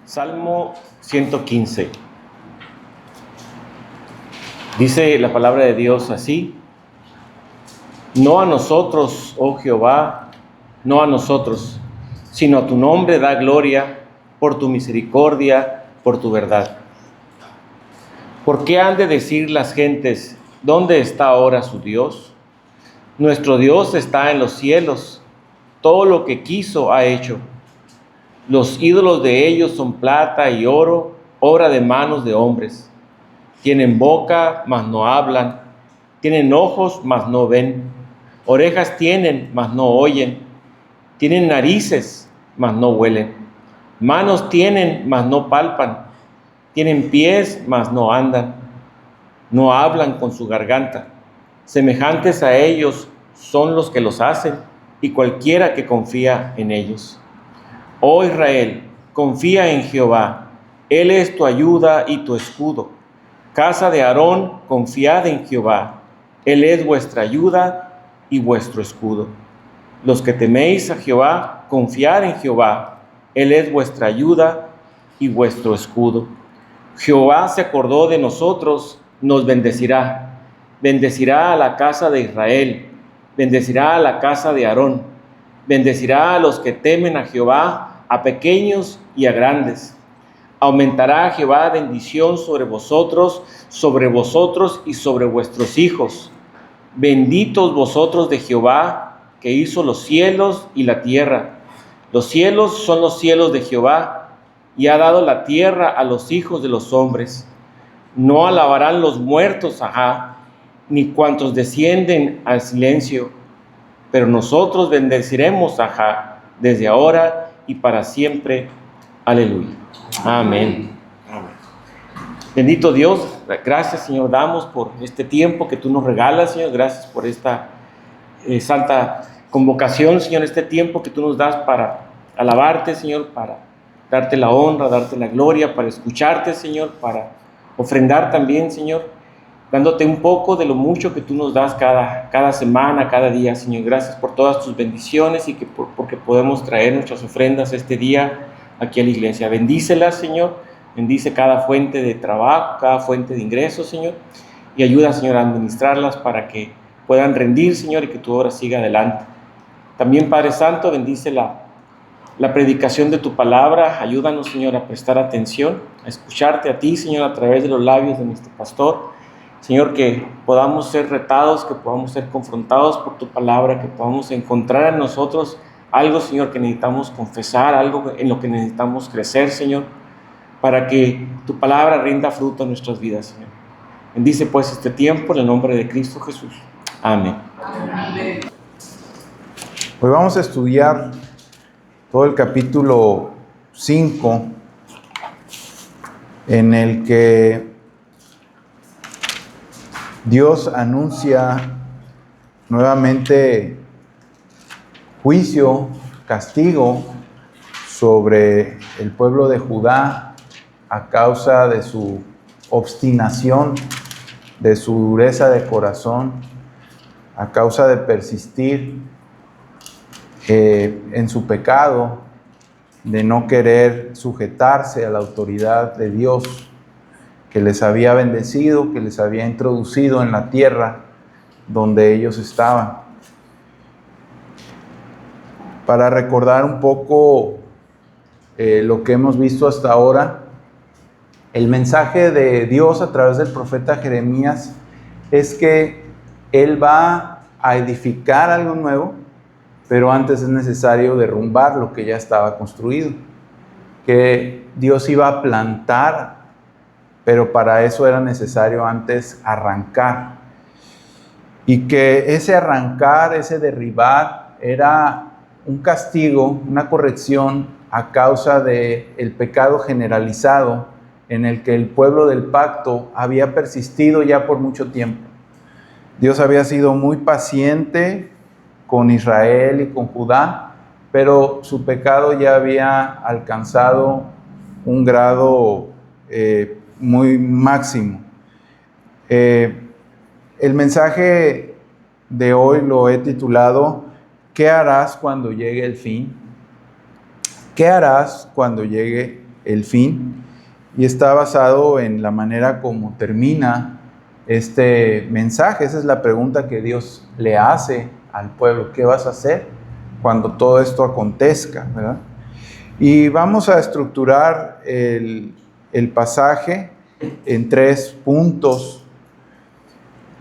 Salmo 115. Dice la palabra de Dios así: no a nosotros, oh Jehová, no a nosotros, sino a tu nombre da gloria, por tu misericordia, por tu verdad. ¿Por qué han de decir las gentes, ¿dónde está ahora su Dios? Nuestro Dios está en los cielos, todo lo que quiso ha hecho. Los ídolos de ellos son plata y oro, obra de manos de hombres. Tienen boca, mas no hablan. Tienen ojos, mas no ven. Orejas tienen, mas no oyen. Tienen narices, mas no huelen. Manos tienen, mas no palpan. Tienen pies, mas no andan. No hablan con su garganta. Semejantes a ellos son los que los hacen, y cualquiera que confía en ellos. Oh Israel, confía en Jehová. Él es tu ayuda y tu escudo. Casa de Aarón, confiad en Jehová. Él es vuestra ayuda y vuestro escudo. Los que teméis a Jehová, confiad en Jehová. Él es vuestra ayuda y vuestro escudo. Jehová se acordó de nosotros, nos bendecirá. Bendecirá a la casa de Israel. Bendecirá a la casa de Aarón. Bendecirá a los que temen a Jehová, a pequeños y a grandes. Aumentará Jehová bendición sobre vosotros y sobre vuestros hijos. Benditos vosotros de Jehová, que hizo los cielos y la tierra. Los cielos son los cielos de Jehová, y ha dado la tierra a los hijos de los hombres. No alabarán los muertos, ni cuantos descienden al silencio. Pero nosotros bendeciremos desde ahora y para siempre. Aleluya. Amén. Amén. Bendito Dios, gracias, Señor, damos por este tiempo que tú nos regalas, Señor. Gracias por esta santa convocación, Señor, este tiempo que tú nos das para alabarte, Señor, para darte la honra, darte la gloria, para escucharte, Señor, para ofrendar también, Señor, dándote un poco de lo mucho que tú nos das cada semana, cada día, Señor. Gracias por todas tus bendiciones y porque podemos traer nuestras ofrendas este día aquí a la iglesia. Bendícelas, Señor. Bendice cada fuente de trabajo, cada fuente de ingresos, Señor. Y ayuda, Señor, a administrarlas para que puedan rendir, Señor, y que tu obra siga adelante. También, Padre Santo, bendice la predicación de tu palabra. Ayúdanos, Señor, a prestar atención, a escucharte a ti, Señor, a través de los labios de nuestro pastor. Señor, que podamos ser retados, que podamos ser confrontados por tu palabra, que podamos encontrar en nosotros algo, Señor, que necesitamos confesar, algo en lo que necesitamos crecer, Señor, para que tu palabra rinda fruto en nuestras vidas, Señor. Bendice pues este tiempo en el nombre de Cristo Jesús. Amén. Amén. Hoy vamos a estudiar todo el capítulo 5, en el que Dios anuncia nuevamente juicio, castigo sobre el pueblo de Judá a causa de su obstinación, de su dureza de corazón, a causa de persistir en su pecado, de no querer sujetarse a la autoridad de Dios que les había bendecido, que les había introducido en la tierra donde ellos estaban. Para recordar un poco lo que hemos visto hasta ahora, el mensaje de Dios a través del profeta Jeremías es que Él va a edificar algo nuevo, pero antes es necesario derrumbar lo que ya estaba construido. Que Dios iba a plantar, pero para eso era necesario antes arrancar. Y que ese arrancar, ese derribar, era un castigo, una corrección a causa del pecado generalizado en el que el pueblo del pacto había persistido ya por mucho tiempo. Dios había sido muy paciente con Israel y con Judá, pero su pecado ya había alcanzado un grado muy máximo. El mensaje de hoy lo he titulado ¿Qué harás cuando llegue el fin? ¿Qué harás cuando llegue el fin? Y está basado en la manera como termina este mensaje. Esa es la pregunta que Dios le hace al pueblo. ¿Qué vas a hacer cuando todo esto acontezca? ¿Verdad? Y vamos a estructurar el pasaje en 3 puntos.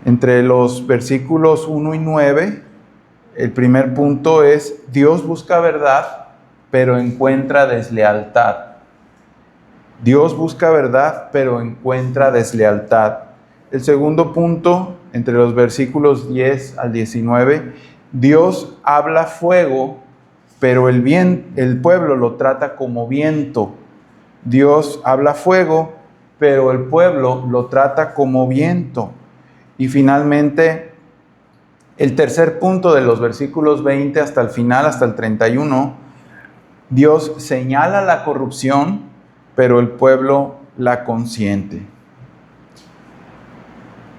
Entre los versículos 1 y 9, el primer punto es: Dios busca verdad, pero encuentra deslealtad. Dios busca verdad, pero encuentra deslealtad. El segundo punto, entre los versículos 10 al 19, Dios habla fuego, pero el pueblo lo trata como viento. Dios habla fuego, pero el pueblo lo trata como viento. Y finalmente, el tercer punto de los versículos 20 hasta el final, hasta el 31, Dios señala la corrupción, pero el pueblo la consiente.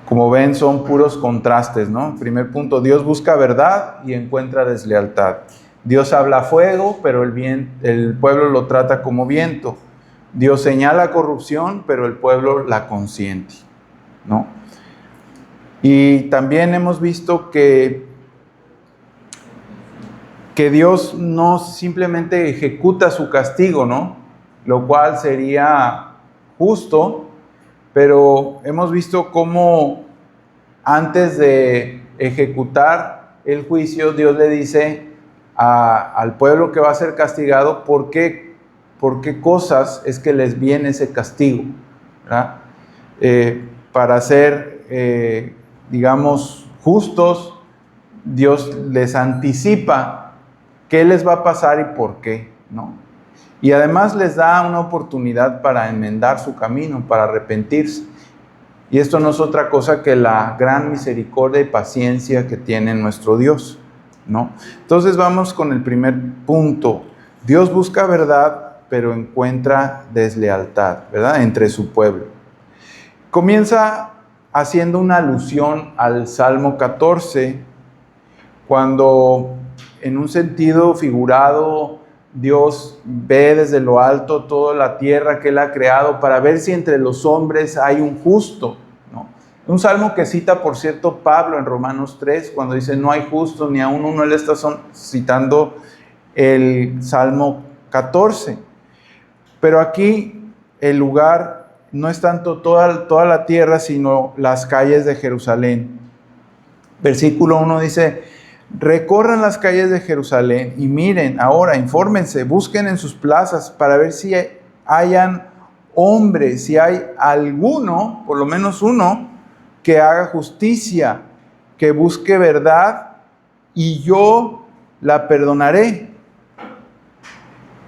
Como ven, son puros contrastes, ¿no? Primer punto, Dios busca verdad y encuentra deslealtad. Dios habla fuego, pero el pueblo lo trata como viento. Dios señala corrupción, pero el pueblo la consiente, ¿no? Y también hemos visto que Dios no simplemente ejecuta su castigo, ¿no? Lo cual sería justo, pero hemos visto cómo antes de ejecutar el juicio, Dios le dice al pueblo que va a ser castigado por qué cosas es que les viene ese castigo, ¿verdad? Para ser, digamos, justos, Dios les anticipa qué les va a pasar y por qué, ¿no? Y además les da una oportunidad para enmendar su camino, para arrepentirse. Y esto no es otra cosa que la gran misericordia y paciencia que tiene nuestro Dios, ¿no? Entonces vamos con el primer punto. Dios busca verdad, pero encuentra deslealtad, ¿verdad? Entre su pueblo. Comienza haciendo una alusión al Salmo 14, cuando en un sentido figurado Dios ve desde lo alto toda la tierra que Él ha creado para ver si entre los hombres hay un justo, ¿no? Un salmo que cita, por cierto, Pablo en Romanos 3, cuando dice no hay justo ni aún uno. Él está citando el Salmo 14. Pero aquí el lugar no es tanto toda la tierra, sino las calles de Jerusalén. Versículo 1 dice: recorran las calles de Jerusalén y miren, ahora infórmense, busquen en sus plazas para ver si hayan hombres, si hay alguno, por lo menos uno, que haga justicia, que busque verdad, y yo la perdonaré.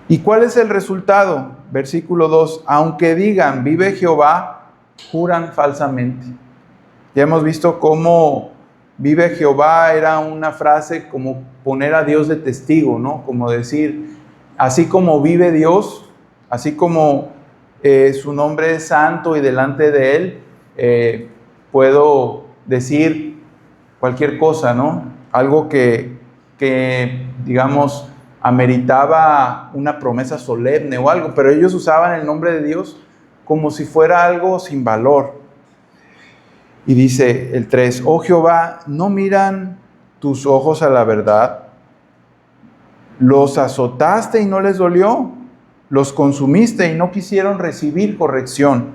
¿Y cuál es el resultado? Versículo 2, aunque digan, vive Jehová, juran falsamente. Ya hemos visto cómo vive Jehová era una frase como poner a Dios de testigo, ¿no? Como decir, así como vive Dios, así como su nombre es santo y delante de Él puedo decir cualquier cosa, ¿no? Algo que digamos, ameritaba una promesa solemne o algo, pero ellos usaban el nombre de Dios como si fuera algo sin valor. Y dice el 3, oh Jehová, ¿no miran tus ojos a la verdad? Los azotaste y no les dolió, los consumiste y no quisieron recibir corrección.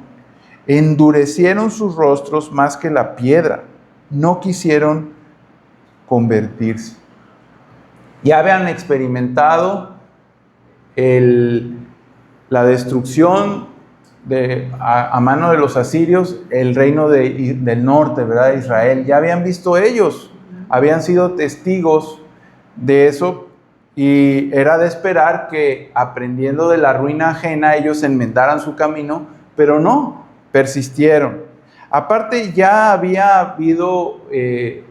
Endurecieron sus rostros más que la piedra, no quisieron convertirse. Ya habían experimentado la destrucción a mano de los asirios, el reino del norte, ¿verdad? Israel. Ya habían visto ellos, habían sido testigos de eso, y era de esperar que aprendiendo de la ruina ajena ellos enmendaran su camino, pero no, persistieron. Aparte, ya había habido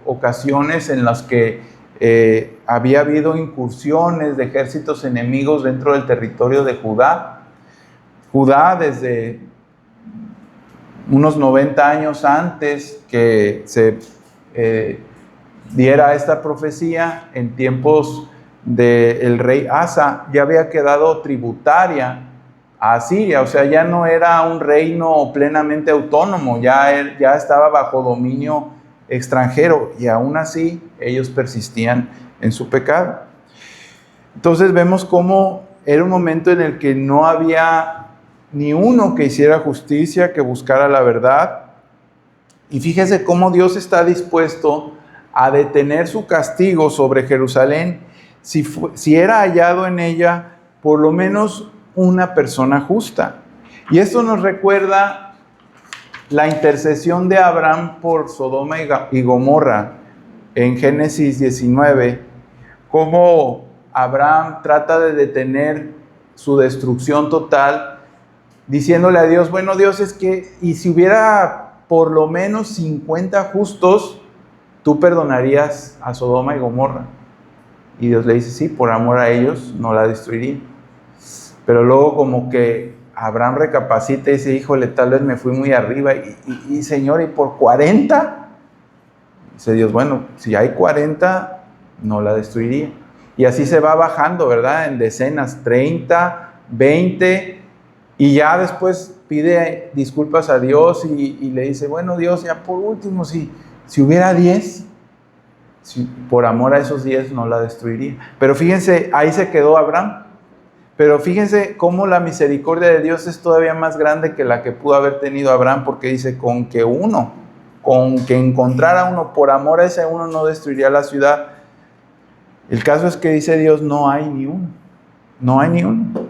ocasiones en las que había habido incursiones de ejércitos enemigos dentro del territorio de Judá. Judá desde unos 90 años antes que se diera esta profecía, en tiempos del rey Asa, ya había quedado tributaria a Asiria, o sea, ya no era un reino plenamente autónomo, ya estaba bajo dominio extranjero, y aún así ellos persistían en su pecado. Entonces vemos cómo era un momento en el que no había ni uno que hiciera justicia, que buscara la verdad. Y fíjese cómo Dios está dispuesto a detener su castigo sobre Jerusalén si era hallado en ella por lo menos una persona justa. Y esto nos recuerda la intercesión de Abraham por Sodoma y Gomorra en Génesis 19, cómo Abraham trata de detener su destrucción total, diciéndole a Dios, bueno, Dios, es que, y si hubiera por lo menos 50 justos, tú perdonarías a Sodoma y Gomorra. Y Dios le dice, sí, por amor a ellos no la destruiría. Pero luego como que Abraham recapacita y dice, híjole, tal vez me fui muy arriba. Y Señor, ¿y por 40? Dice Dios, bueno, si hay 40, no la destruiría. Y así se va bajando, ¿verdad? En decenas, 30, 20, y ya después pide disculpas a Dios y le dice, bueno, Dios, ya por último, si hubiera 10, por amor a esos 10 no la destruiría. Pero fíjense, ahí se quedó Abraham. Pero fíjense cómo la misericordia de Dios es todavía más grande que la que pudo haber tenido Abraham, porque dice, con que encontrara uno, por amor a ese uno no destruiría la ciudad. El caso es que dice Dios, no hay ni uno. No hay ni uno.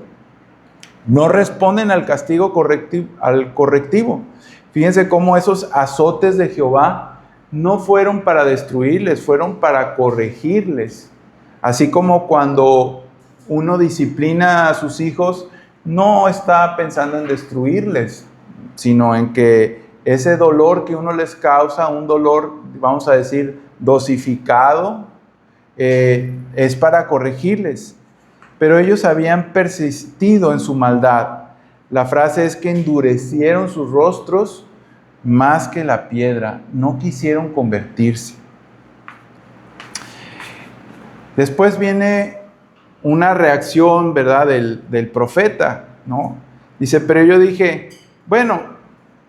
No responden al castigo correctivo. Fíjense cómo esos azotes de Jehová no fueron para destruirles, fueron para corregirles. Así como cuando uno disciplina a sus hijos, no está pensando en destruirles, sino en que ese dolor que uno les causa, un dolor, vamos a decir, dosificado, es para corregirles. Pero ellos habían persistido en su maldad. La frase es que endurecieron sus rostros más que la piedra, no quisieron convertirse. Después viene una reacción, ¿verdad?, del profeta, ¿no? Dice, pero yo dije, bueno,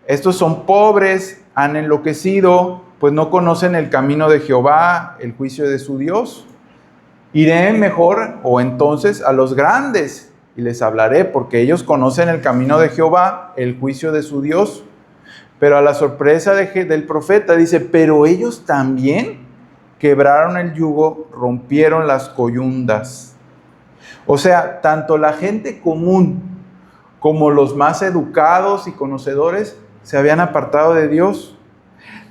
estos son pobres, han enloquecido, pues no conocen el camino de Jehová, el juicio de su Dios. Iré mejor, o entonces, a los grandes y les hablaré, porque ellos conocen el camino de Jehová, el juicio de su Dios. Pero a la sorpresa del profeta dice, pero ellos también quebraron el yugo, rompieron las coyundas. O sea, tanto la gente común como los más educados y conocedores se habían apartado de Dios.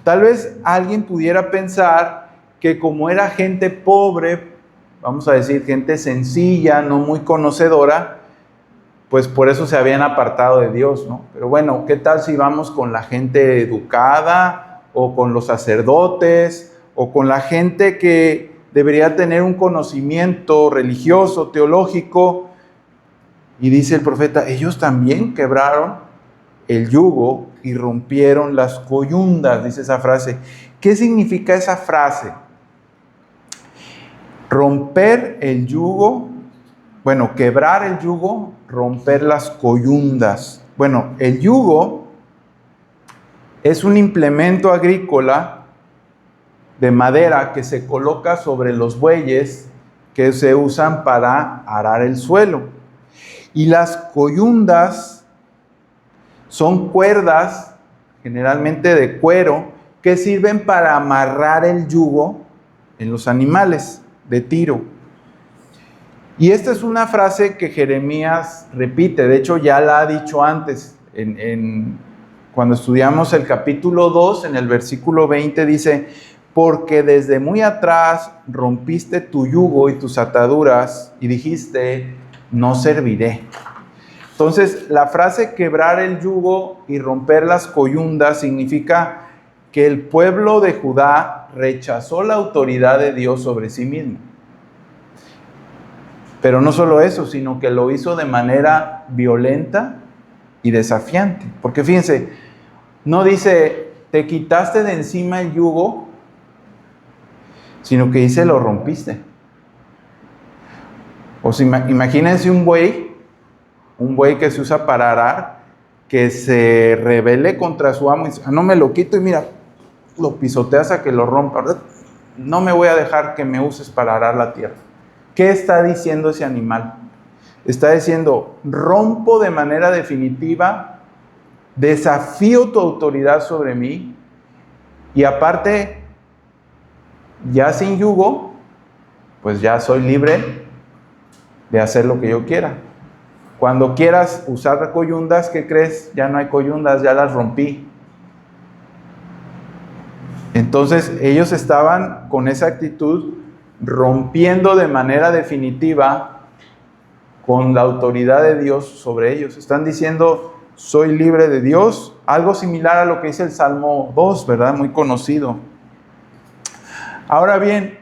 Tal vez alguien pudiera pensar que como era gente pobre, vamos a decir gente sencilla, no muy conocedora, pues por eso se habían apartado de Dios, ¿no? Pero bueno, ¿qué tal si vamos con la gente educada o con los sacerdotes o con la gente que debería tener un conocimiento religioso, teológico? Y dice el profeta, ellos también quebraron el yugo y rompieron las coyundas, dice esa frase. ¿Qué significa esa frase? Romper el yugo, bueno, quebrar el yugo, romper las coyundas. Bueno, el yugo es un implemento agrícola de madera que se coloca sobre los bueyes que se usan para arar el suelo. Y las coyundas son cuerdas, generalmente de cuero, que sirven para amarrar el yugo en los animales de tiro. Y esta es una frase que Jeremías repite, de hecho ya la ha dicho antes, cuando estudiamos el capítulo 2, en el versículo 20 dice, porque desde muy atrás rompiste tu yugo y tus ataduras y dijiste, no serviré. Entonces, la frase quebrar el yugo y romper las coyundas significa que el pueblo de Judá rechazó la autoridad de Dios sobre sí mismo. Pero no solo eso, sino que lo hizo de manera violenta y desafiante. Porque fíjense, no dice, te quitaste de encima el yugo, sino que dice, lo rompiste. O sea, imagínense un buey que se usa para arar, que se rebele contra su amo y dice, no me lo quito y mira, lo pisoteas a que lo rompa, ¿verdad? No me voy a dejar que me uses para arar la tierra. ¿Qué está diciendo ese animal? Está diciendo, rompo de manera definitiva, desafío tu autoridad sobre mí y aparte, ya sin yugo, pues ya soy libre de hacer lo que yo quiera. Cuando quieras usar coyundas, ¿qué crees? Ya no hay coyundas, ya las rompí. Entonces ellos estaban con esa actitud rompiendo de manera definitiva con la autoridad de Dios sobre ellos. Están diciendo, soy libre de Dios. Algo similar a lo que dice el Salmo 2, ¿verdad? Muy conocido. Ahora bien,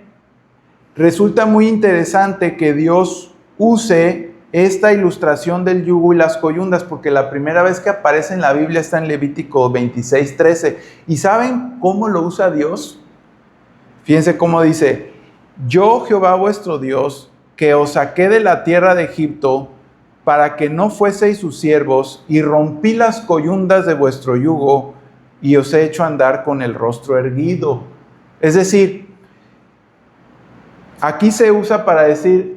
resulta muy interesante que Dios use esta ilustración del yugo y las coyundas, porque la primera vez que aparece en la Biblia está en Levítico 26:13. ¿Y saben cómo lo usa Dios? Fíjense cómo dice, yo Jehová vuestro Dios, que os saqué de la tierra de Egipto, para que no fueseis sus siervos, y rompí las coyundas de vuestro yugo, y os he hecho andar con el rostro erguido. Es decir, aquí se usa para decir,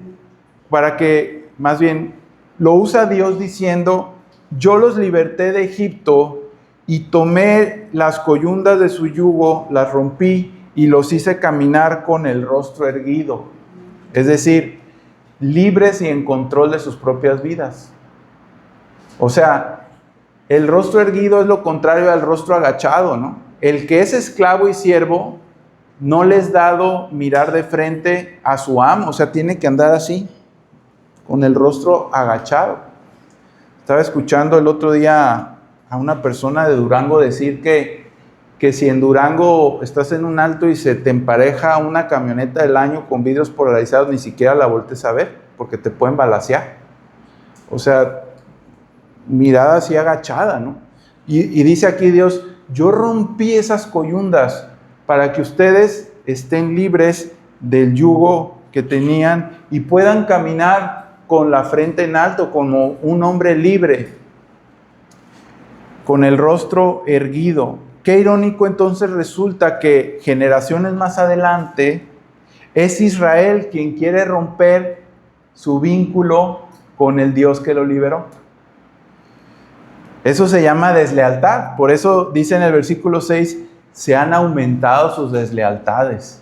más bien, lo usa Dios diciendo, yo los liberté de Egipto y tomé las coyundas de su yugo, las rompí y los hice caminar con el rostro erguido. Es decir, libres y en control de sus propias vidas. O sea, el rostro erguido es lo contrario al rostro agachado, ¿no? El que es esclavo y siervo no les es dado mirar de frente a su amo, o sea, tiene que andar así, con el rostro agachado. Estaba escuchando el otro día a una persona de Durango decir que si en Durango estás en un alto y se te empareja una camioneta del año con vidrios polarizados, ni siquiera la voltees a ver, porque te pueden balacear. O sea, mirada así agachada, ¿no? Y dice aquí Dios, yo rompí esas coyundas para que ustedes estén libres del yugo que tenían y puedan caminar con la frente en alto, como un hombre libre, con el rostro erguido. Qué irónico entonces resulta que generaciones más adelante es Israel quien quiere romper su vínculo con el Dios que lo liberó. Eso se llama deslealtad. Por eso dice en el versículo 6, se han aumentado sus deslealtades.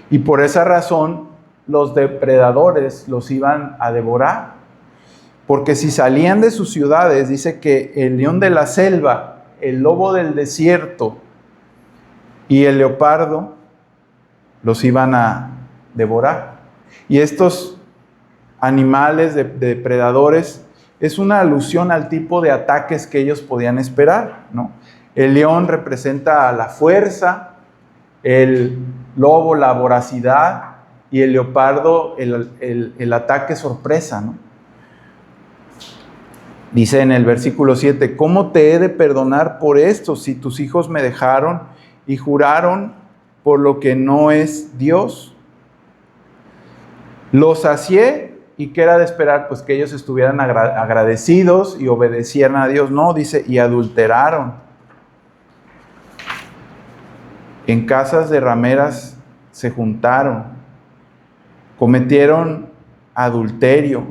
Y por esa razón los depredadores los iban a devorar. Porque si salían de sus ciudades, dice que el león de la selva, el lobo del desierto y el leopardo los iban a devorar. Y estos animales depredadores es una alusión al tipo de ataques que ellos podían esperar, ¿no? El león representa la fuerza, el lobo la voracidad y el leopardo el ataque sorpresa, ¿no? Dice en el versículo 7, ¿cómo te he de perdonar por esto si tus hijos me dejaron y juraron por lo que no es Dios? Los sacié y ¿qué era de esperar? Pues que ellos estuvieran agradecidos y obedecieran a Dios. No, dice, y adulteraron. En casas de rameras se juntaron, cometieron adulterio,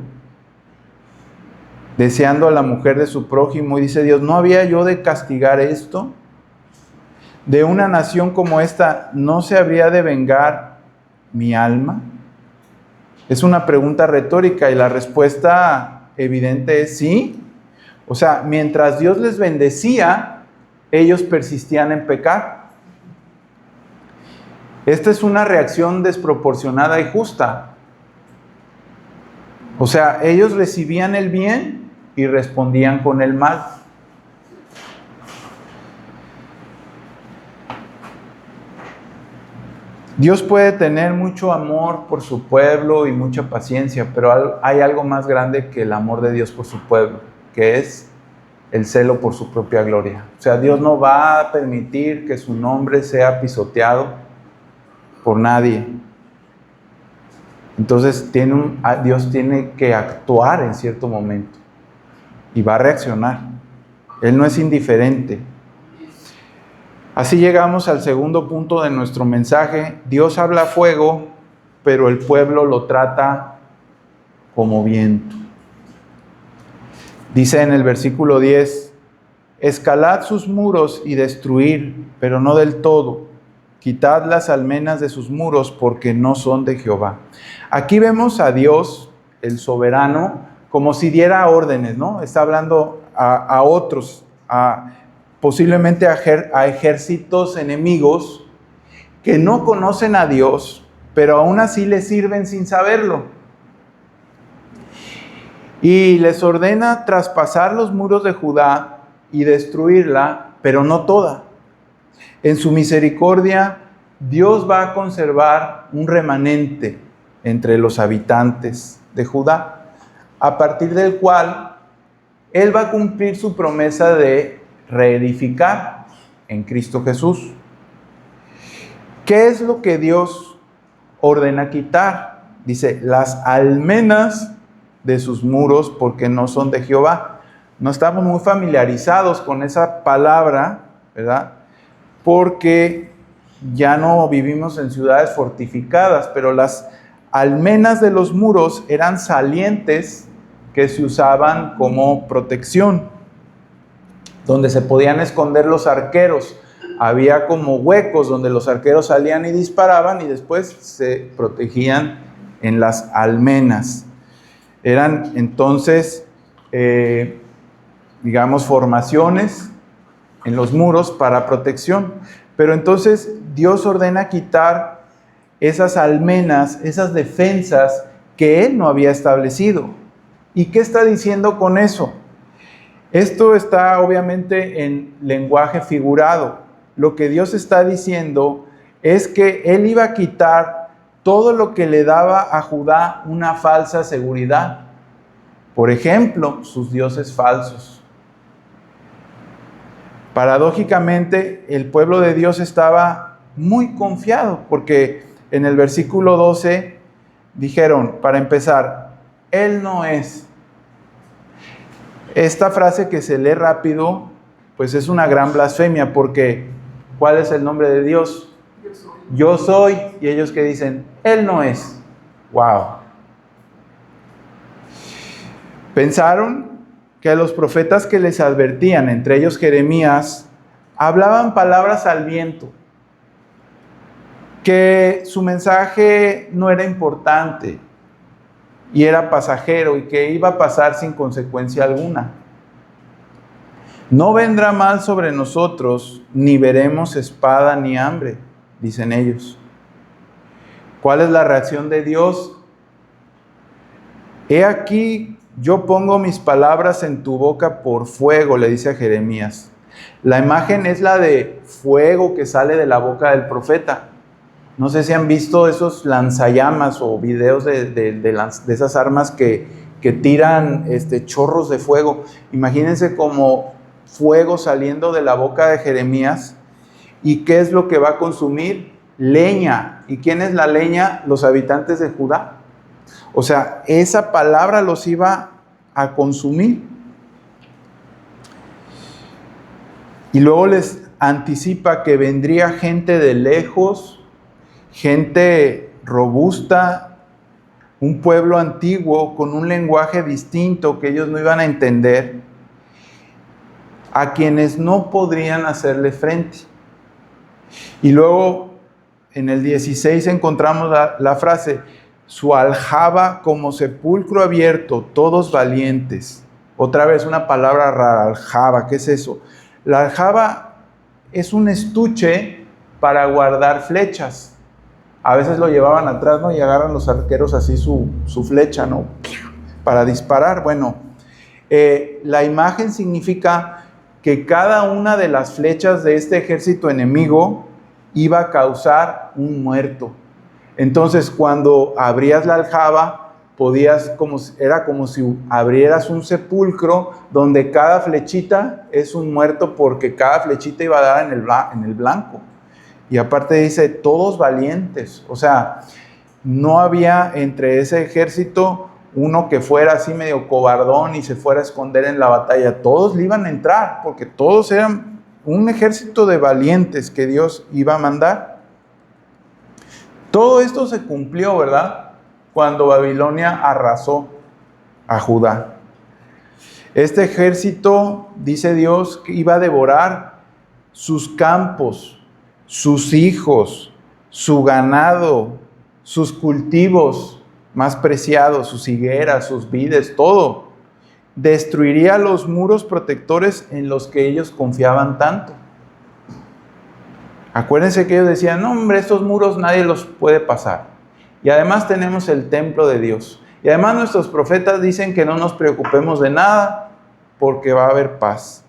deseando a la mujer de su prójimo. Y dice Dios, ¿no había yo de castigar esto? ¿De una nación como esta no se habría de vengar mi alma? Es una pregunta retórica y la respuesta evidente es sí. O sea, mientras Dios les bendecía, ellos persistían en pecar. Esta es una reacción desproporcionada y justa. O sea, ellos recibían el bien y respondían con el mal. Dios puede tener mucho amor por su pueblo y mucha paciencia, pero hay algo más grande que el amor de Dios por su pueblo, que es el celo por su propia gloria. O sea, Dios no va a permitir que su nombre sea pisoteado por nadie. Entonces Dios tiene que actuar en cierto momento y va a reaccionar. Él no es indiferente. Así llegamos al segundo punto de nuestro mensaje. Dios habla a fuego, pero el pueblo lo trata como viento. Dice en el versículo 10, escalad sus muros y destruir, pero no del todo. Quitad las almenas de sus muros, porque no son de Jehová. Aquí vemos a Dios, el soberano, como si diera órdenes, ¿no? Está hablando a otros, posiblemente a ejércitos enemigos que no conocen a Dios, pero aún así le sirven sin saberlo. Y les ordena traspasar los muros de Judá y destruirla, pero no toda. En su misericordia, Dios va a conservar un remanente entre los habitantes de Judá, a partir del cual Él va a cumplir su promesa de reedificar en Cristo Jesús. ¿Qué es lo que Dios ordena quitar? Dice, las almenas de sus muros, porque no son de Jehová. No estamos muy familiarizados con esa palabra, ¿verdad? Porque ya no vivimos en ciudades fortificadas, pero las almenas de los muros eran salientes que se usaban como protección, donde se podían esconder los arqueros. Había como huecos donde los arqueros salían y disparaban y después se protegían en las almenas. Eran entonces, formaciones en los muros para protección. Pero entonces Dios ordena quitar esas almenas, esas defensas que Él no había establecido. ¿Y qué está diciendo con eso? Esto está obviamente en lenguaje figurado. Lo que Dios está diciendo es que Él iba a quitar todo lo que le daba a Judá una falsa seguridad. Por ejemplo, sus dioses falsos. Paradójicamente, el pueblo de Dios estaba muy confiado, porque en el versículo 12 dijeron, para empezar, Él no es. Esta frase que se lee rápido, pues es una gran blasfemia, porque ¿cuál es el nombre de Dios? Yo soy. Y ellos que dicen, Él no es. ¡Wow! Pensaron que los profetas que les advertían, entre ellos Jeremías, hablaban palabras al viento, que su mensaje no era importante y era pasajero y que iba a pasar sin consecuencia alguna. No vendrá mal sobre nosotros, ni veremos espada ni hambre, dicen ellos. ¿Cuál es la reacción de Dios? He aquí, yo pongo mis palabras en tu boca por fuego, le dice a Jeremías. La imagen es la de fuego que sale de la boca del profeta. No sé si han visto esos lanzallamas o videos de esas armas que tiran chorros de fuego. Imagínense como fuego saliendo de la boca de Jeremías. ¿Y qué es lo que va a consumir? Leña. ¿Y quién es la leña? Los habitantes de Judá. O sea, esa palabra los iba a consumir. Y luego les anticipa que vendría gente de lejos, gente robusta, un pueblo antiguo con un lenguaje distinto que ellos no iban a entender, a quienes no podrían hacerle frente. Y luego en el 16 encontramos la frase, su aljaba como sepulcro abierto, todos valientes. Otra vez una palabra rara, aljaba, ¿qué es eso? La aljaba es un estuche para guardar flechas. A veces lo llevaban atrás, ¿no? Y agarran los arqueros así su flecha, ¿no? Para disparar. Bueno, la imagen significa que cada una de las flechas de este ejército enemigo iba a causar un muerto. Entonces, cuando abrías la aljaba, era como si abrieras un sepulcro donde cada flechita es un muerto, porque cada flechita iba a dar en el blanco. Y aparte dice, todos valientes. O sea, no había entre ese ejército uno que fuera así medio cobardón y se fuera a esconder en la batalla. Todos le iban a entrar, porque todos eran un ejército de valientes que Dios iba a mandar. Todo esto se cumplió, ¿verdad?, cuando Babilonia arrasó a Judá. Este ejército, dice Dios, que iba a devorar sus campos, sus hijos, su ganado, sus cultivos más preciados, sus higueras, sus vides, todo. Destruiría los muros protectores en los que ellos confiaban tanto. Acuérdense que ellos decían, no hombre, estos muros nadie los puede pasar. Y además tenemos el templo de Dios. Y además nuestros profetas dicen que no nos preocupemos de nada porque va a haber paz.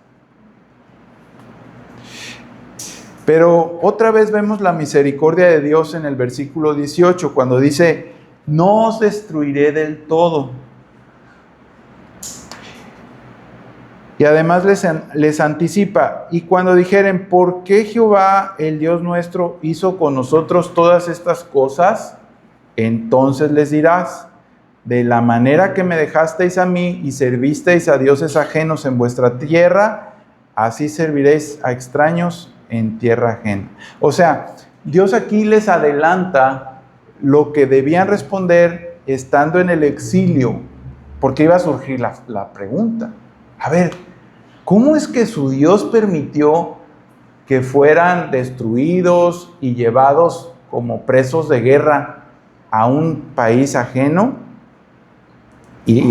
Pero otra vez vemos la misericordia de Dios en el versículo 18, cuando dice, no os destruiré del todo. Y además les anticipa, y cuando dijeren, ¿por qué Jehová, el Dios nuestro, hizo con nosotros todas estas cosas? Entonces les dirás, de la manera que me dejasteis a mí y servisteis a dioses ajenos en vuestra tierra, así serviréis a extraños en tierra ajena. O sea, Dios aquí les adelanta lo que debían responder estando en el exilio, porque iba a surgir la pregunta. A ver, ¿cómo es que su Dios permitió que fueran destruidos y llevados como presos de guerra a un país ajeno y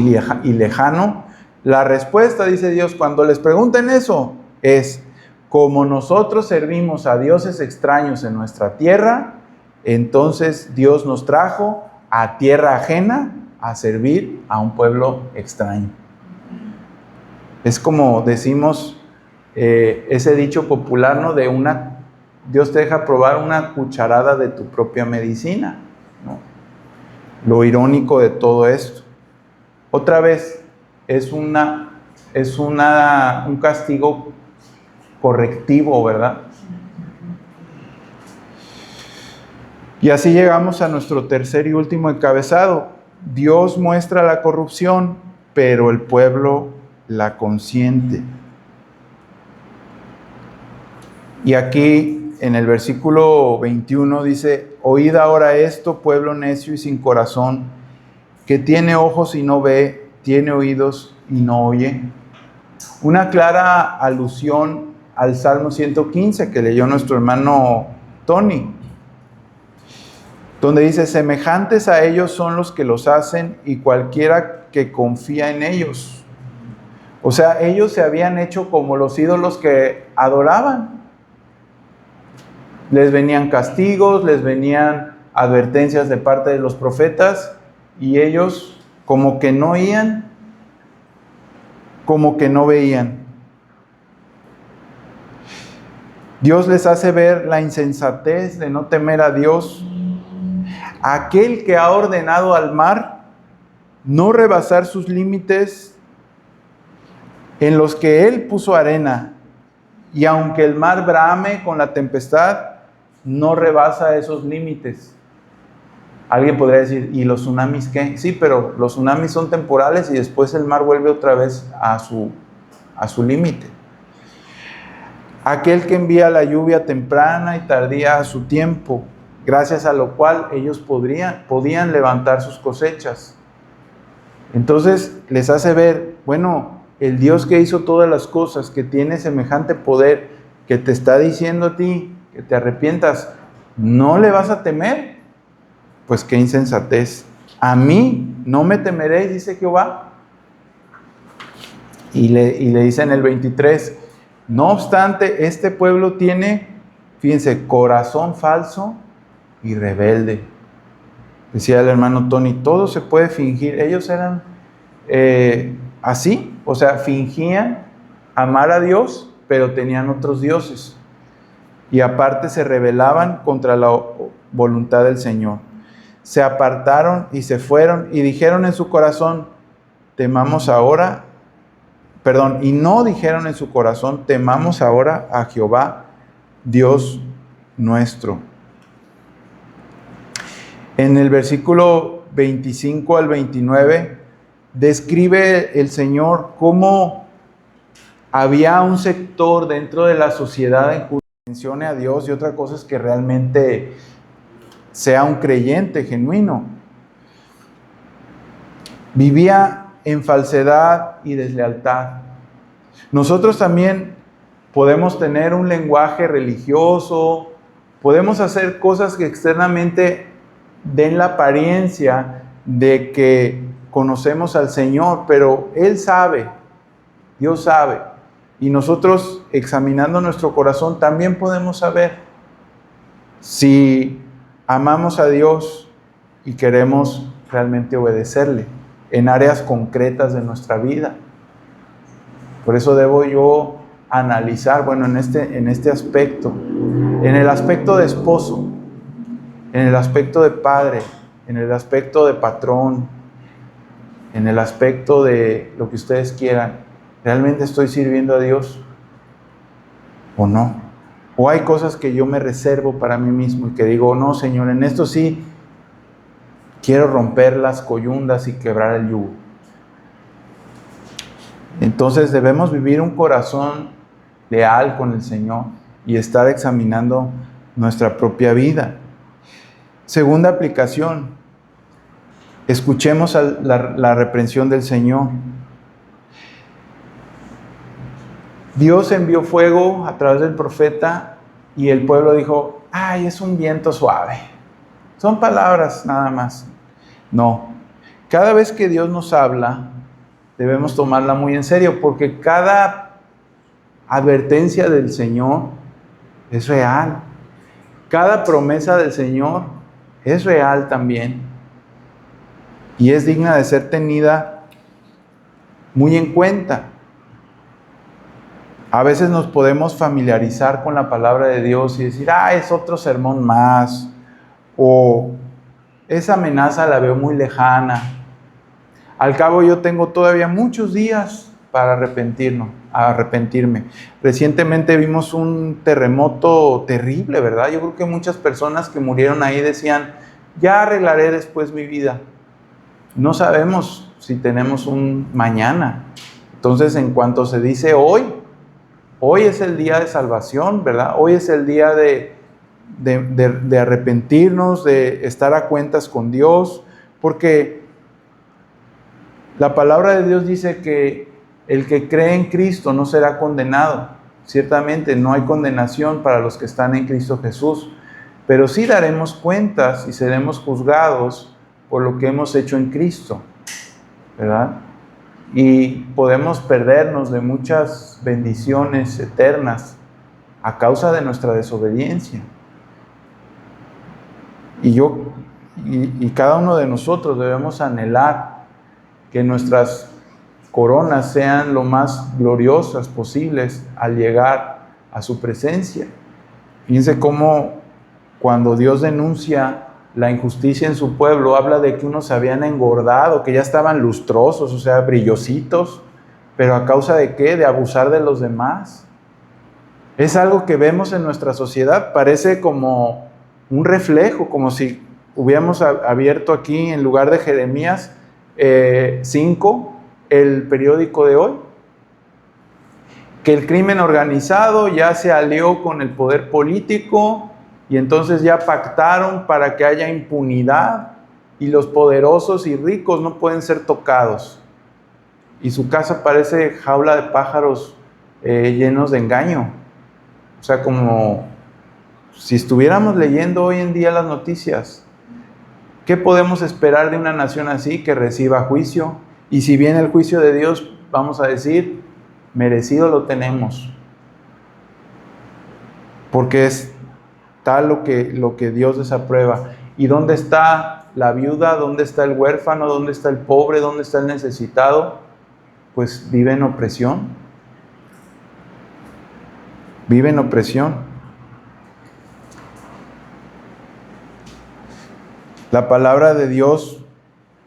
lejano? La respuesta, dice Dios, cuando les pregunten eso, es, como nosotros servimos a dioses extraños en nuestra tierra, entonces Dios nos trajo a tierra ajena a servir a un pueblo extraño. Es como decimos ese dicho popular, ¿no? Dios te deja probar una cucharada de tu propia medicina, ¿no? Lo irónico de todo esto. Otra vez, es un castigo correctivo, ¿verdad? Y así llegamos a nuestro tercer y último encabezado. Dios muestra la corrupción, pero el pueblo la consiente. Y aquí en el versículo 21 dice, oíd ahora esto, pueblo necio y sin corazón, que tiene ojos y no ve, tiene oídos y no oye. Una clara alusión al Salmo 115 que leyó nuestro hermano Tony, donde dice, semejantes a ellos son los que los hacen y cualquiera que confía en ellos. O sea, ellos se habían hecho como los ídolos que adoraban. Les venían castigos, les venían advertencias de parte de los profetas y ellos como que no oían, como que no veían. Dios les hace ver la insensatez de no temer a Dios. Aquel que ha ordenado al mar no rebasar sus límites en los que Él puso arena, y aunque el mar brame con la tempestad, no rebasa esos límites. Alguien podría decir, ¿y los tsunamis qué? Sí, pero los tsunamis son temporales y después el mar vuelve otra vez a su límite. Aquel que envía la lluvia temprana y tardía a su tiempo, gracias a lo cual ellos podían levantar sus cosechas. Entonces les hace ver, bueno, el Dios que hizo todas las cosas, que tiene semejante poder, que te está diciendo a ti que te arrepientas, ¿no le vas a temer? Pues qué insensatez. A mí no me temeréis, dice Jehová. Y le dice en el 23, no obstante, este pueblo tiene, fíjense, corazón falso y rebelde. Decía el hermano Tony, todo se puede fingir. Ellos eran así, o sea, fingían amar a Dios, pero tenían otros dioses. Y aparte se rebelaban contra la voluntad del Señor. se apartaron y se fueron y dijeron en su corazón, temamos ahora, y no dijeron en su corazón, temamos ahora a Jehová, Dios nuestro. En el versículo 25 al 29, describe el Señor cómo había un sector dentro de la sociedad en cuyo mencione a Dios, y otra cosa es que realmente sea un creyente genuino. Vivía en falsedad y deslealtad. Nosotros también podemos tener un lenguaje religioso, podemos hacer cosas que externamente den la apariencia de que conocemos al Señor, pero Él sabe, Dios sabe, y nosotros examinando nuestro corazón también podemos saber si amamos a Dios y queremos realmente obedecerle en áreas concretas de nuestra vida. Por eso debo yo analizar, en este aspecto, en el aspecto de esposo, en el aspecto de padre, en el aspecto de patrón, en el aspecto de lo que ustedes quieran, ¿realmente estoy sirviendo a Dios o no? O hay cosas que yo me reservo para mí mismo y que digo, no, Señor, en esto sí quiero romper las coyundas y quebrar el yugo. Entonces debemos vivir un corazón leal con el Señor y estar examinando nuestra propia vida. Segunda aplicación, escuchemos la reprensión del Señor. Dios envió fuego a través del profeta y el pueblo dijo, ay, es un viento suave. Son palabras nada más. No, cada vez que Dios nos habla, debemos tomarla muy en serio, porque cada advertencia del Señor es real. Cada promesa del Señor es real también. Y es digna de ser tenida muy en cuenta. A veces nos podemos familiarizar con la palabra de Dios y decir, es otro sermón más. O esa amenaza la veo muy lejana. Al cabo yo tengo todavía muchos días para arrepentirme. Recientemente vimos un terremoto terrible, ¿verdad? Yo creo que muchas personas que murieron ahí decían, ya arreglaré después mi vida. No sabemos si tenemos un mañana. Entonces, en cuanto se dice hoy es el día de salvación, ¿verdad? Hoy es el día de arrepentirnos, de estar a cuentas con Dios, porque la palabra de Dios dice que el que cree en Cristo no será condenado. Ciertamente no hay condenación para los que están en Cristo Jesús, pero sí daremos cuentas y seremos juzgados por lo que hemos hecho en Cristo, ¿verdad? Y podemos perdernos de muchas bendiciones eternas a causa de nuestra desobediencia. Y cada uno de nosotros debemos anhelar que nuestras coronas sean lo más gloriosas posibles al llegar a su presencia. Fíjense cómo cuando Dios denuncia la injusticia en su pueblo, habla de que unos se habían engordado, que ya estaban lustrosos, o sea, brillositos, pero ¿a causa de qué? De abusar de los demás. Es algo que vemos en nuestra sociedad, parece como un reflejo, como si hubiéramos abierto aquí, en lugar de Jeremías 5, el periódico de hoy, que el crimen organizado ya se alió con el poder político y entonces ya pactaron para que haya impunidad y los poderosos y ricos no pueden ser tocados. Y su casa parece jaula de pájaros llenos de engaño. O sea, como si estuviéramos leyendo hoy en día las noticias. ¿Qué podemos esperar de una nación así que reciba juicio? Y si viene el juicio de Dios, vamos a decir, merecido lo tenemos. Porque es tal lo que Dios desaprueba. ¿Y dónde está la viuda? ¿Dónde está el huérfano? ¿Dónde está el pobre? ¿Dónde está el necesitado? Pues vive en opresión. Vive en opresión. La palabra de Dios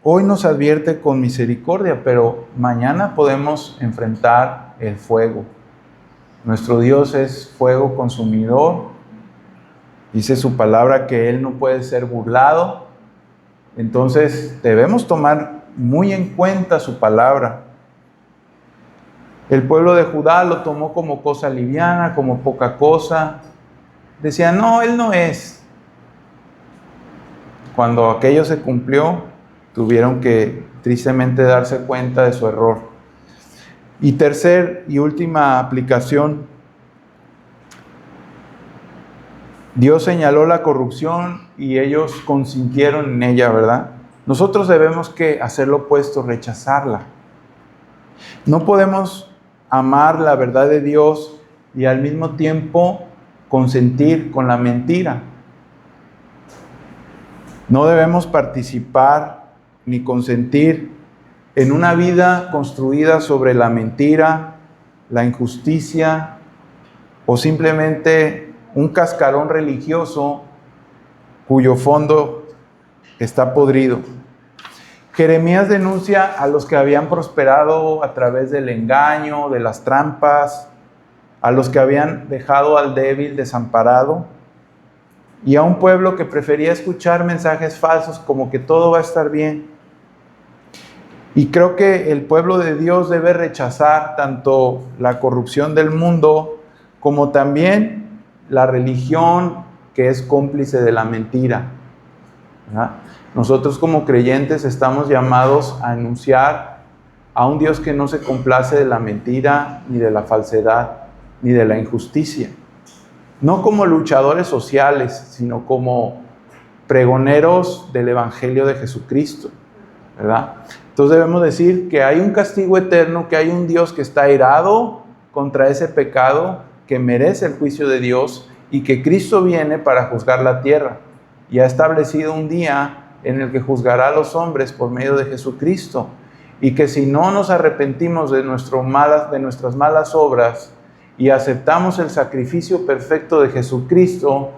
hoy nos advierte con misericordia, pero mañana podemos enfrentar el fuego. Nuestro Dios es fuego consumidor. Dice su palabra que Él no puede ser burlado. Entonces debemos tomar muy en cuenta su palabra. El pueblo de Judá lo tomó como cosa liviana, como poca cosa. Decían, no, Él no es. Cuando aquello se cumplió, tuvieron que tristemente darse cuenta de su error. Y tercer y última aplicación, Dios señaló la corrupción y ellos consintieron en ella, ¿verdad? Nosotros debemos que hacer lo opuesto, rechazarla. No podemos amar la verdad de Dios y al mismo tiempo consentir con la mentira. No debemos participar ni consentir en una vida construida sobre la mentira, la injusticia o simplemente un cascarón religioso cuyo fondo está podrido. Jeremías denuncia a los que habían prosperado a través del engaño, de las trampas, a los que habían dejado al débil desamparado y a un pueblo que prefería escuchar mensajes falsos como que todo va a estar bien. Y creo que el pueblo de Dios debe rechazar tanto la corrupción del mundo como también la religión que es cómplice de la mentira, ¿verdad? Nosotros como creyentes estamos llamados a anunciar a un Dios que no se complace de la mentira, ni de la falsedad, ni de la injusticia. No como luchadores sociales, sino como pregoneros del Evangelio de Jesucristo, ¿verdad? Entonces debemos decir que hay un castigo eterno, que hay un Dios que está airado contra ese pecado, que merece el juicio de Dios y que Cristo viene para juzgar la tierra. Y ha establecido un día en el que juzgará a los hombres por medio de Jesucristo. Y que si no nos arrepentimos de nuestras malas obras y aceptamos el sacrificio perfecto de Jesucristo,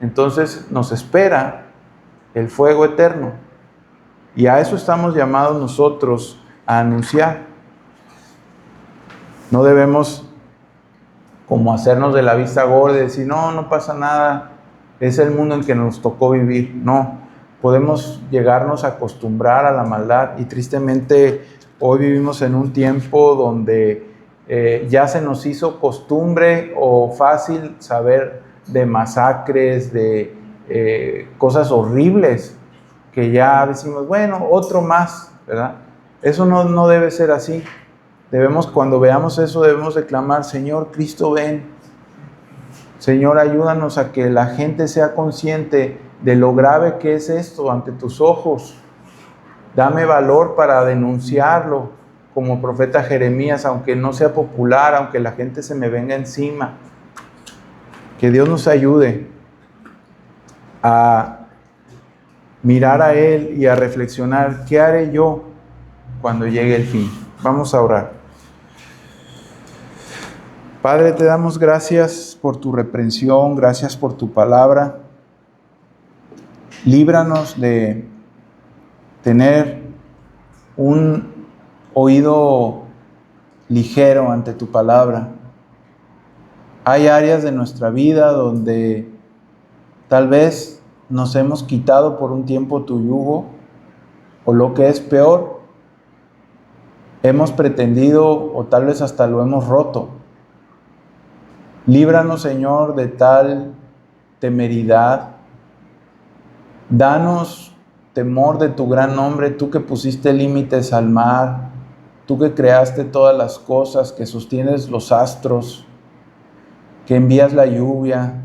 entonces nos espera el fuego eterno. Y a eso estamos llamados nosotros a anunciar. No debemos como hacernos de la vista gorda y decir, no pasa nada, es el mundo en que nos tocó vivir. No, podemos llegarnos a acostumbrar a la maldad y tristemente hoy vivimos en un tiempo donde ya se nos hizo costumbre o fácil saber de masacres, de cosas horribles, que ya decimos, bueno, otro más, ¿verdad? Eso no debe ser así. Cuando veamos eso, debemos declamar, Señor, Cristo, ven. Señor, ayúdanos a que la gente sea consciente de lo grave que es esto ante tus ojos. Dame valor para denunciarlo como profeta Jeremías, aunque no sea popular, aunque la gente se me venga encima. Que Dios nos ayude a mirar a Él y a reflexionar, ¿qué haré yo cuando llegue el fin? Vamos a orar. Padre, te damos gracias por tu reprensión, gracias por tu palabra. Líbranos de tener un oído ligero ante tu palabra. Hay áreas de nuestra vida donde tal vez nos hemos quitado por un tiempo tu yugo, o lo que es peor, hemos pretendido o tal vez hasta lo hemos roto. Líbranos, Señor, de tal temeridad. Danos temor de tu gran nombre, tú que pusiste límites al mar, tú que creaste todas las cosas, que sostienes los astros, que envías la lluvia,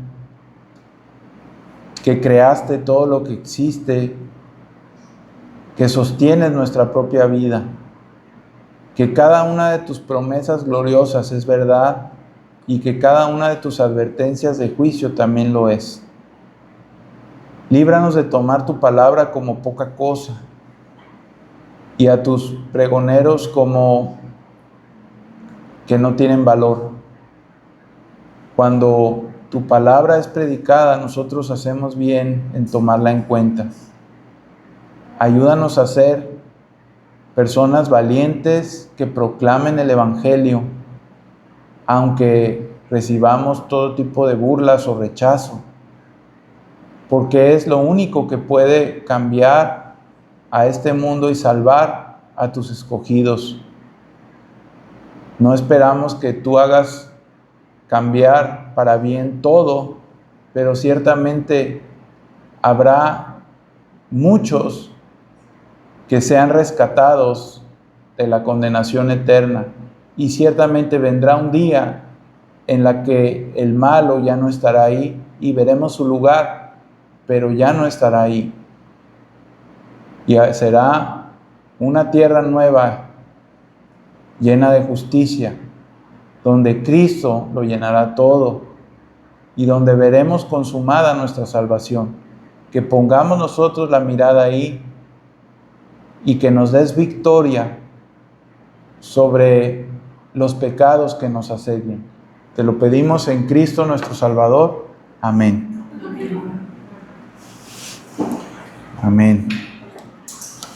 que creaste todo lo que existe, que sostienes nuestra propia vida, que cada una de tus promesas gloriosas es verdad y que cada una de tus advertencias de juicio también lo es. Líbranos de tomar tu palabra como poca cosa y a tus pregoneros como que no tienen valor. Cuando tu palabra es predicada, nosotros hacemos bien en tomarla en cuenta. Ayúdanos a ser personas valientes que proclamen el Evangelio, aunque recibamos todo tipo de burlas o rechazo, porque es lo único que puede cambiar a este mundo y salvar a tus escogidos. No esperamos que tú hagas cambiar para bien todo, pero ciertamente habrá muchos que sean rescatados de la condenación eterna, y ciertamente vendrá un día en la que el malo ya no estará ahí y veremos su lugar, pero ya no estará ahí. Y será una tierra nueva, llena de justicia, donde Cristo lo llenará todo y donde veremos consumada nuestra salvación. Que pongamos nosotros la mirada ahí y que nos des victoria sobre los pecados que nos asedian. Te lo pedimos en Cristo nuestro Salvador. Amén. Amén.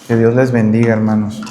Que Dios les bendiga, hermanos.